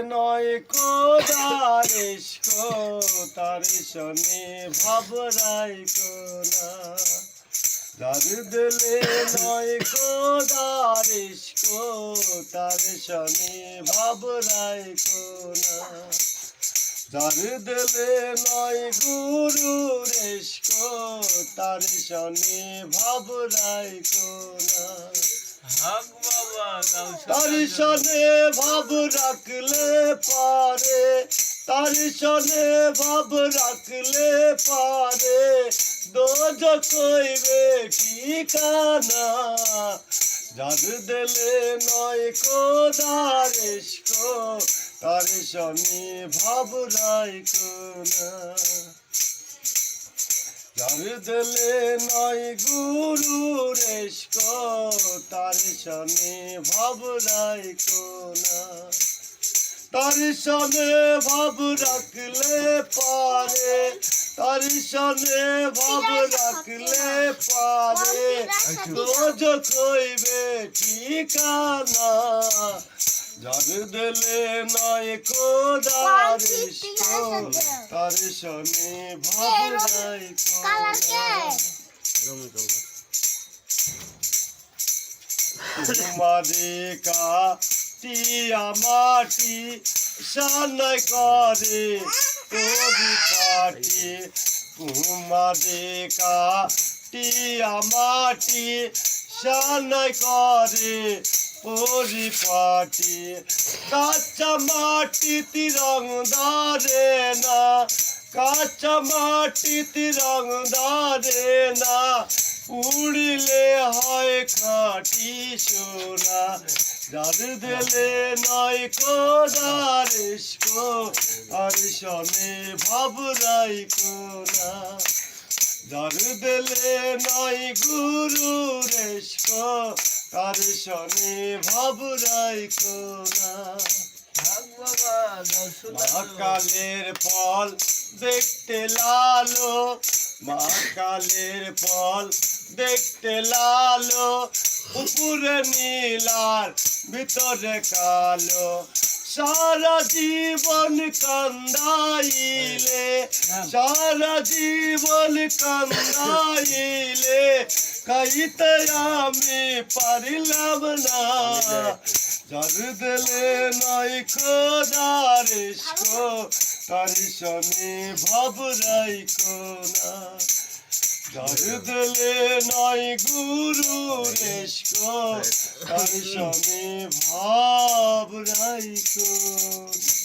নয় কোদার ইশকো তার শনি ভাব রাইকো না যার দিলে নয় কোদার ইশকো তার শনি ভাব রাইকো না যার দিলে নয় গুরুর ইশকো তার শনি ভাব রাইকো না তার শনে ভাব রাখলে পারে তার শনে ভাব রাখলে পারে দোজখ হইবে ঠিকানা যার দিলে নয় কোদার ইশকো তার শনি ভাব রাইকো না যার দিলে নয় গুরুর ইশকো তার শনি ভাব রাইকো না তার শনে ভাব রাখলে পারে তার শনে ভাব রাখলে পারে দোজখ হইবে ঠিকানা যার দিলে নয় কোদার ইশকো তার শনি ভাব রাইকো তোমারে কাটিয়া মাটি সানাই করে তোরি পাটি তোমারে কাটিয়া মাটি সানাই করে পরিপাটি কাঁচা মাটিতে রং ধরে না কাঁচা মাটিতে রং ধরে না উড়িলে হয় খাঁটি সোনা যার দিলে নয় কোদার ইশকো আর শনি ভাব রাইকো না যার দিলে নয় গুরুর ইশকো তার শনি ভাব রাইকো না মহাকালের ফল দেখতে লালো মহাকালের ফল দেখতে লালো উপরে নীলার ভিতরে কালো সারা জীবন কান্দাইলে সারা জীবন কান্দাইলে খাইতে আমি পারিলাম না যার দিলে নয় কোদার ইশকো তার শনি ভাব রাইকো না যার দিলে নয় গুরুর ইশকো তার শনি ভাব রাইকো না।